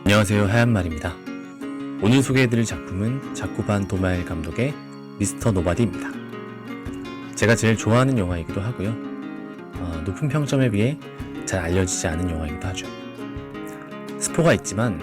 안녕하세요, 하얀말입니다. 오늘 소개해드릴 작품은 자쿠반 도마엘 감독의 미스터 노바디입니다. 제가 제일 좋아하는 영화이기도 하고요. 높은 평점에 비해 잘 알려지지 않은 영화이기도 하죠. 스포가 있지만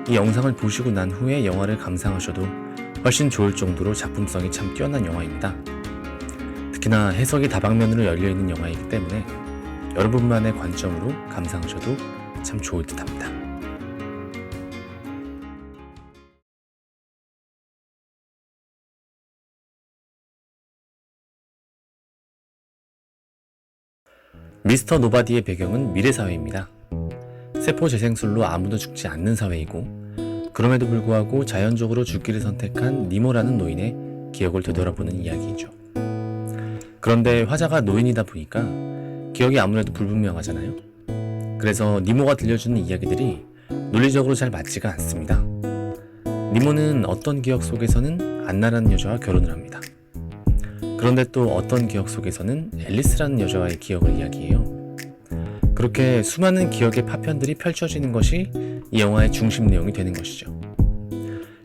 이 영상을 보시고 난 후에 영화를 감상하셔도 훨씬 좋을 정도로 작품성이 참 뛰어난 영화입니다. 특히나 해석이 다방면으로 열려있는 영화이기 때문에 여러분만의 관점으로 감상하셔도 참 좋을 듯 합니다. 미스터 노바디의 배경은 미래사회입니다. 세포 재생술로 아무도 죽지 않는 사회이고, 그럼에도 불구하고 자연적으로 죽기를 선택한 니모라는 노인의 기억을 되돌아보는 이야기이죠. 그런데 화자가 노인이다 보니까 기억이 아무래도 불분명하잖아요. 그래서 니모가 들려주는 이야기들이 논리적으로 잘 맞지가 않습니다. 니모는 어떤 기억 속에서는 안나라는 여자와 결혼을 합니다. 그런데 또 어떤 기억 속에서는 앨리스라는 여자와의 기억을 이야기해요. 그렇게 수많은 기억의 파편들이 펼쳐지는 것이 이 영화의 중심 내용이 되는 것이죠.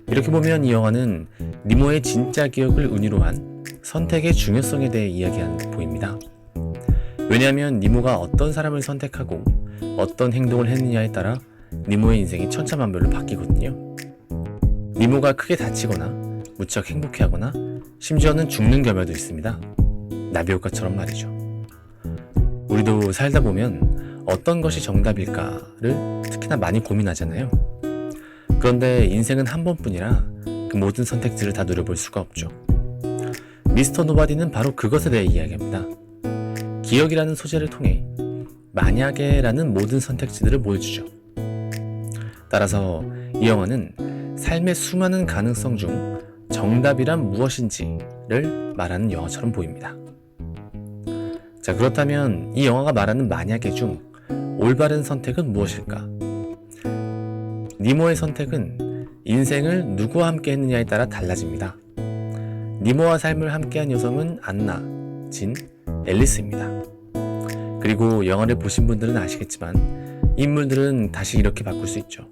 이렇게 보면 이 영화는 니모의 진짜 기억을 은유로 한 선택의 중요성에 대해 이야기하는 듯 보입니다. 왜냐하면 니모가 어떤 사람을 선택하고 어떤 행동을 했느냐에 따라 니모의 인생이 천차만별로 바뀌거든요. 니모가 크게 다치거나 무척 행복해하거나 심지어는 죽는 결말도 있습니다. 나비효과처럼 말이죠. 우리도 살다 보면 어떤 것이 정답일까를 특히나 많이 고민하잖아요. 그런데 인생은 한 번뿐이라 그 모든 선택지를 다 누려볼 수가 없죠. 미스터 노바디는 바로 그것에 대해 이야기합니다. 기억이라는 소재를 통해 만약에라는 모든 선택지들을 보여주죠. 따라서 이 영화는 삶의 수많은 가능성 중 정답이란 무엇인지를 말하는 영화처럼 보입니다. 자, 그렇다면 이 영화가 말하는 만약에 중 올바른 선택은 무엇일까? 니모의 선택은 인생을 누구와 함께 했느냐에 따라 달라집니다. 니모와 삶을 함께한 여성은 안나, 진, 앨리스입니다. 그리고 영화를 보신 분들은 아시겠지만 인물들은 다시 이렇게 바꿀 수 있죠.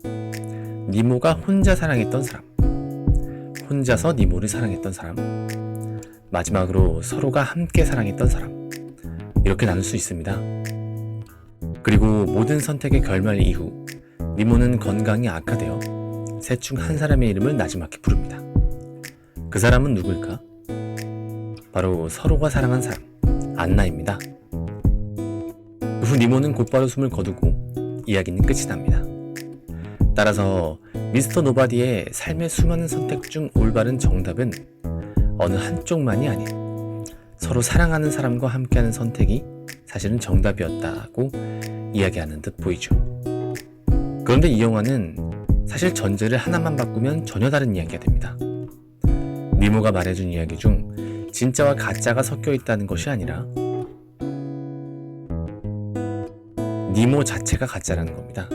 니모가 혼자 사랑했던 사람, 혼자서 니모를 사랑했던 사람, 마지막으로 서로가 함께 사랑했던 사람, 이렇게 나눌 수 있습니다. 그리고 모든 선택의 결말 이후 니모는 건강이 악화되어 셋 중 한 사람의 이름을 나지막히 부릅니다. 그 사람은 누구일까? 바로 서로가 사랑한 사람, 안나입니다. 그 후 니모는 곧바로 숨을 거두고 이야기는 끝이 납니다. 따라서 미스터 노바디의 삶의 수많은 선택 중 올바른 정답은 어느 한쪽만이 아닌 서로 사랑하는 사람과 함께하는 선택이 사실은 정답이었다고 이야기하는 듯 보이죠. 그런데 이 영화는 사실 전제를 하나만 바꾸면 전혀 다른 이야기가 됩니다. 니모가 말해준 이야기 중 진짜와 가짜가 섞여 있다는 것이 아니라 니모 자체가 가짜라는 겁니다.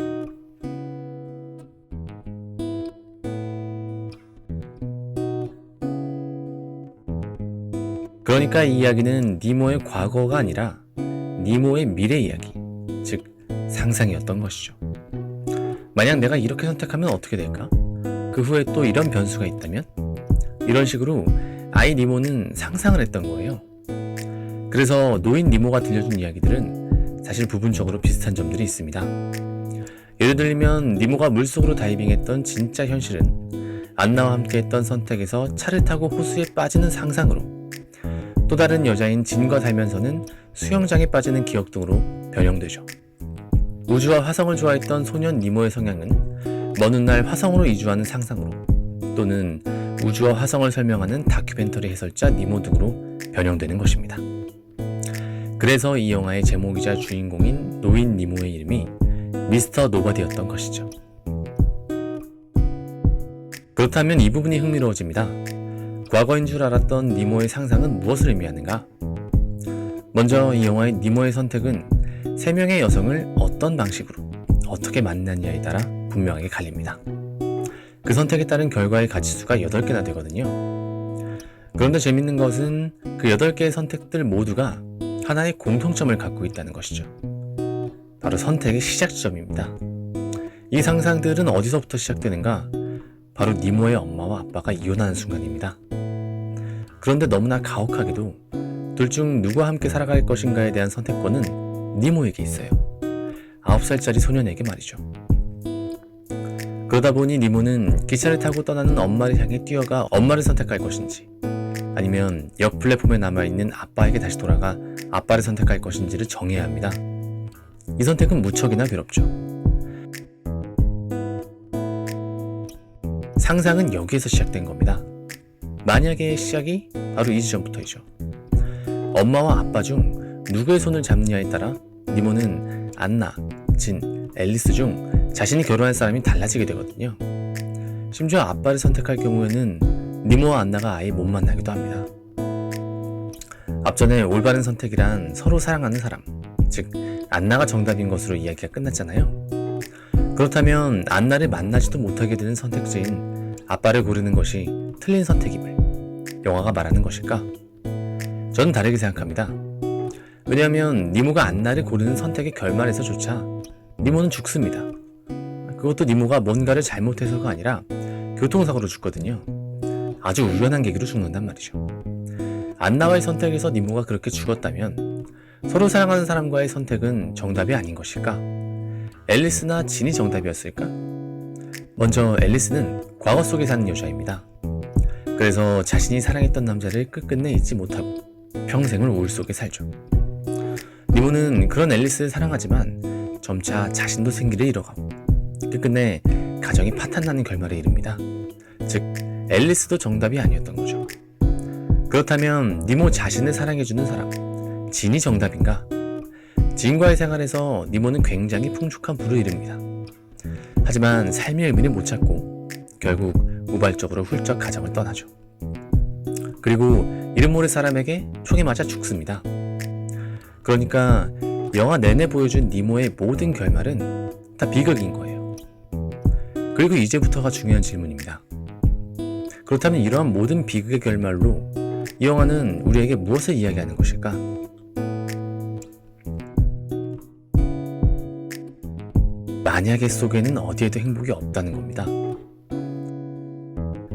그러니까 이 이야기는 니모의 과거가 아니라 니모의 미래 이야기, 즉 상상이었던 것이죠. 만약 내가 이렇게 선택하면 어떻게 될까? 그 후에 또 이런 변수가 있다면? 이런 식으로 아이 니모는 상상을 했던 거예요. 그래서 노인 니모가 들려준 이야기들은 사실 부분적으로 비슷한 점들이 있습니다. 예를 들면 니모가 물속으로 다이빙했던 진짜 현실은 안나와 함께 했던 선택에서 차를 타고 호수에 빠지는 상상으로, 또 다른 여자인 진과 살면서는 수영장에 빠지는 기억 등으로 변형되죠. 우주와 화성을 좋아했던 소년 니모의 성향은 먼 훗날 화성으로 이주하는 상상으로, 또는 우주와 화성을 설명하는 다큐멘터리 해설자 니모 등으로 변형되는 것입니다. 그래서 이 영화의 제목이자 주인공인 노인 니모의 이름이 미스터 노바디였던 것이죠. 그렇다면 이 부분이 흥미로워집니다. 과거인 줄 알았던 니모의 상상은 무엇을 의미하는가? 먼저 이 영화의 니모의 선택은 3명의 여성을 어떤 방식으로 어떻게 만났냐에 따라 분명하게 갈립니다. 그 선택에 따른 결과의 가치수가 8개나 되거든요. 그런데 재밌는 것은 그 8개의 선택들 모두가 하나의 공통점을 갖고 있다는 것이죠. 바로 선택의 시작 지점입니다. 이 상상들은 어디서부터 시작되는가? 바로 니모의 엄마와 아빠가 이혼하는 순간입니다. 그런데 너무나 가혹하게도 둘 중 누구와 함께 살아갈 것인가에 대한 선택권은 니모에게 있어요. 9살짜리 소년에게 말이죠. 그러다 보니 니모는 기차를 타고 떠나는 엄마를 향해 뛰어가 엄마를 선택할 것인지, 아니면 역 플랫폼에 남아있는 아빠에게 다시 돌아가 아빠를 선택할 것인지를 정해야 합니다. 이 선택은 무척이나 괴롭죠. 상상은 여기에서 시작된 겁니다. 만약의 시작이 바로 이 지점부터이죠. 엄마와 아빠 중 누구의 손을 잡느냐에 따라 니모는 안나, 진, 앨리스 중 자신이 결혼할 사람이 달라지게 되거든요. 심지어 아빠를 선택할 경우에는 니모와 안나가 아예 못 만나기도 합니다. 앞전에 올바른 선택이란 서로 사랑하는 사람, 즉 안나가 정답인 것으로 이야기가 끝났잖아요. 그렇다면 안나를 만나지도 못하게 되는 선택지인 아빠를 고르는 것이 틀린 선택임을 영화가 말하는 것일까? 저는 다르게 생각합니다. 왜냐하면 니모가 안나를 고르는 선택의 결말에서조차 니모는 죽습니다. 그것도 니모가 뭔가를 잘못해서가 아니라 교통사고로 죽거든요. 아주 우연한 계기로 죽는단 말이죠. 안나와의 선택에서 니모가 그렇게 죽었다면 서로 사랑하는 사람과의 선택은 정답이 아닌 것일까? 앨리스나 진이 정답이었을까? 먼저 앨리스는 과거 속에 사는 여자입니다. 그래서 자신이 사랑했던 남자를 끝끝내 잊지 못하고 평생을 우울 속에 살죠. 니모는 그런 앨리스를 사랑하지만 점차 자신도 생기를 잃어가고 끝끝내 가정이 파탄나는 결말에 이릅니다. 즉 앨리스도 정답이 아니었던 거죠. 그렇다면 니모 자신을 사랑해주는 사람, 진이 정답인가? 진과의 생활에서 니모는 굉장히 풍족한 부를 이룹니다. 하지만 삶의 의미를 못 찾고 결국 우발적으로 훌쩍 가정을 떠나죠. 그리고 이름 모를 사람에게 총에 맞아 죽습니다. 그러니까 영화 내내 보여준 니모의 모든 결말은 다 비극인 거예요. 그리고 이제부터가 중요한 질문입니다. 그렇다면 이러한 모든 비극의 결말로 이 영화는 우리에게 무엇을 이야기하는 것일까? 만약의 속에는 어디에도 행복이 없다는 겁니다.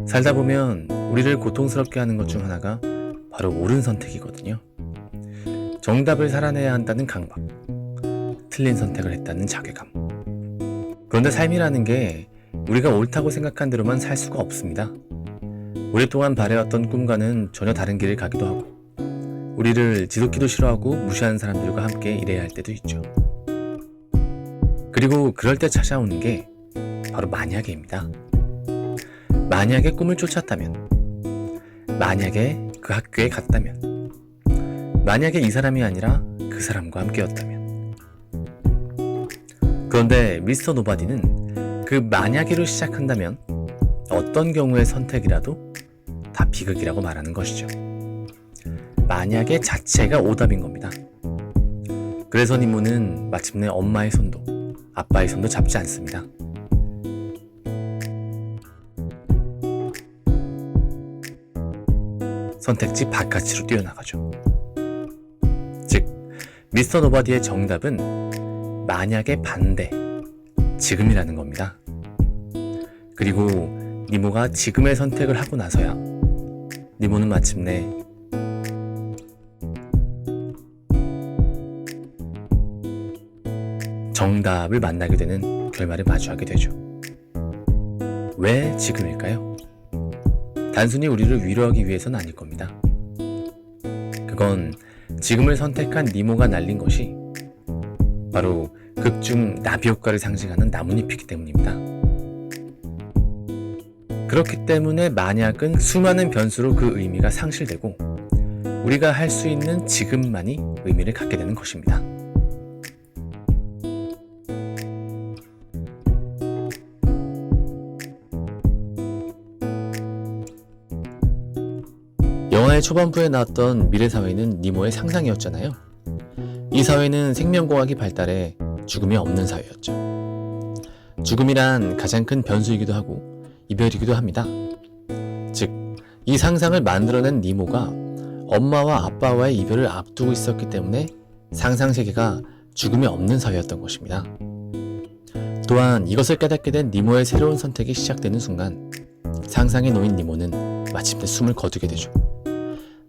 살다 보면 우리를 고통스럽게 하는 것 중 하나가 바로 옳은 선택이거든요. 정답을 살아내야 한다는 강박, 틀린 선택을 했다는 자괴감. 그런데 삶이라는 게 우리가 옳다고 생각한 대로만 살 수가 없습니다. 오랫동안 바래왔던 꿈과는 전혀 다른 길을 가기도 하고, 우리를 지독히도 싫어하고 무시하는 사람들과 함께 일해야 할 때도 있죠. 그리고 그럴 때 찾아오는 게 바로 만약에입니다. 만약에 꿈을 쫓았다면, 만약에 그 학교에 갔다면, 만약에 이 사람이 아니라 그 사람과 함께였다면. 그런데 미스터 노바디는 그 만약에로 시작한다면 어떤 경우의 선택이라도 다 비극이라고 말하는 것이죠. 만약에 자체가 오답인 겁니다. 그래서 니모는 마침내 엄마의 손도 아빠의 손도 잡지 않습니다. 선택지 바깥으로 뛰어나가죠. 즉, 미스터 노바디의 정답은 만약의 반대, 지금이라는 겁니다. 그리고 니모가 지금의 선택을 하고 나서야 니모는 마침내 정답을 만나게 되는 결말을 마주하게 되죠. 왜 지금일까요? 단순히 우리를 위로하기 위해서는 아닐 겁니다. 그건 지금을 선택한 니모가 날린 것이 바로 극중 나비 효과를 상징하는 나뭇잎이기 때문입니다. 그렇기 때문에 만약은 수많은 변수로 그 의미가 상실되고 우리가 할 수 있는 지금만이 의미를 갖게 되는 것입니다. 영화의 초반부에 나왔던 미래사회는 니모의 상상이었잖아요. 이 사회는 생명공학이 발달해 죽음이 없는 사회였죠. 죽음이란 가장 큰 변수이기도 하고 이별이기도 합니다. 즉, 이 상상을 만들어낸 니모가 엄마와 아빠와의 이별을 앞두고 있었기 때문에 상상세계가 죽음이 없는 사회였던 것입니다. 또한 이것을 깨닫게 된 니모의 새로운 선택이 시작되는 순간 상상에 놓인 니모는 마침내 숨을 거두게 되죠.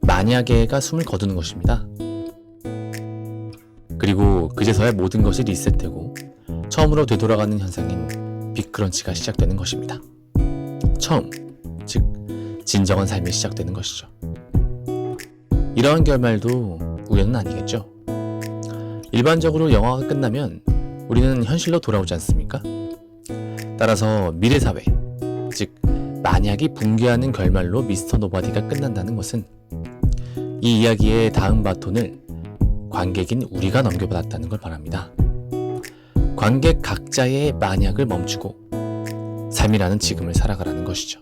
만약에가 숨을 거두는 것입니다. 그리고 그제서야 모든 것이 리셋되고 처음으로 되돌아가는 현상인 빅크런치가 시작되는 것입니다. 처음, 즉 진정한 삶이 시작되는 것이죠. 이러한 결말도 우연은 아니겠죠. 일반적으로 영화가 끝나면 우리는 현실로 돌아오지 않습니까? 따라서 미래사회, 즉 만약이 붕괴하는 결말로 미스터 노바디가 끝난다는 것은 이 이야기의 다음 바톤을 관객인 우리가 넘겨받았다는 걸 말합니다. 관객 각자의 만약을 멈추고 삶이라는 지금을 살아가라는 것이죠.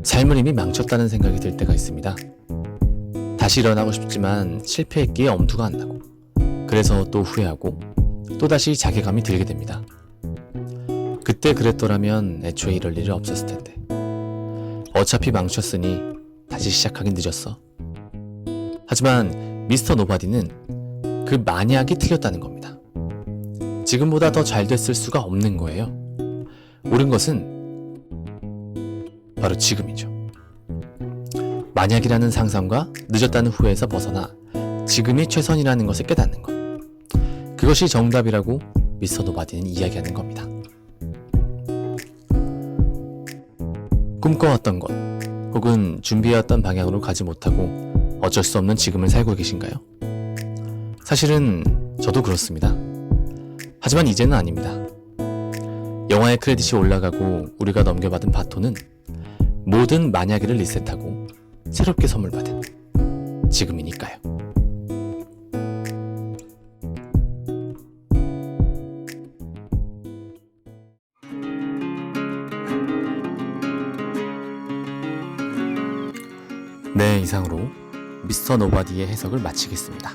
삶을 이미 망쳤다는 생각이 들 때가 있습니다. 다시 일어나고 싶지만 실패했기에 엄두가 안 나고, 그래서 또 후회하고 또다시 자괴감이 들게 됩니다. 그때 그랬더라면 애초에 이럴 일이 없었을 텐데. 어차피 망쳤으니 다시 시작하긴 늦었어. 하지만 미스터 노바디는 그 만약이 틀렸다는 겁니다. 지금보다 더 잘 됐을 수가 없는 거예요. 옳은 것은 바로 지금이죠. 만약이라는 상상과 늦었다는 후회에서 벗어나 지금이 최선이라는 것을 깨닫는 것. 그것이 정답이라고 미스터 노바디는 이야기하는 겁니다. 꿈꿔왔던 것, 혹은 준비해왔던 방향으로 가지 못하고 어쩔 수 없는 지금을 살고 계신가요? 사실은 저도 그렇습니다. 하지만 이제는 아닙니다. 영화의 크레딧이 올라가고 우리가 넘겨받은 바톤은 모든 만약을 리셋하고 새롭게 선물 받은 지금이니까요. 네, 이상으로 미스터 노바디의 해석을 마치겠습니다.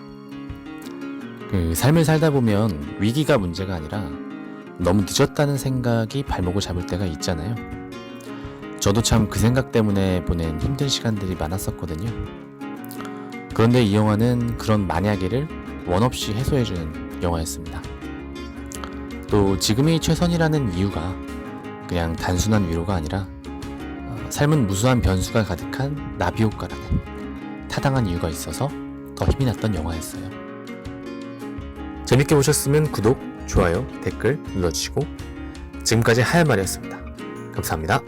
삶을 살다 보면 위기가 문제가 아니라 너무 늦었다는 생각이 발목을 잡을 때가 있잖아요. 저도 참 그 생각 때문에 보낸 힘든 시간들이 많았었거든요. 그런데 이 영화는 그런 만약에를 원없이 해소해주는 영화였습니다. 또 지금이 최선이라는 이유가 그냥 단순한 위로가 아니라 삶은 무수한 변수가 가득한 나비효과라는 타당한 이유가 있어서 더 힘이 났던 영화였어요. 재밌게 보셨으면 구독, 좋아요, 댓글 눌러주시고 지금까지 하얀말이었습니다. 감사합니다.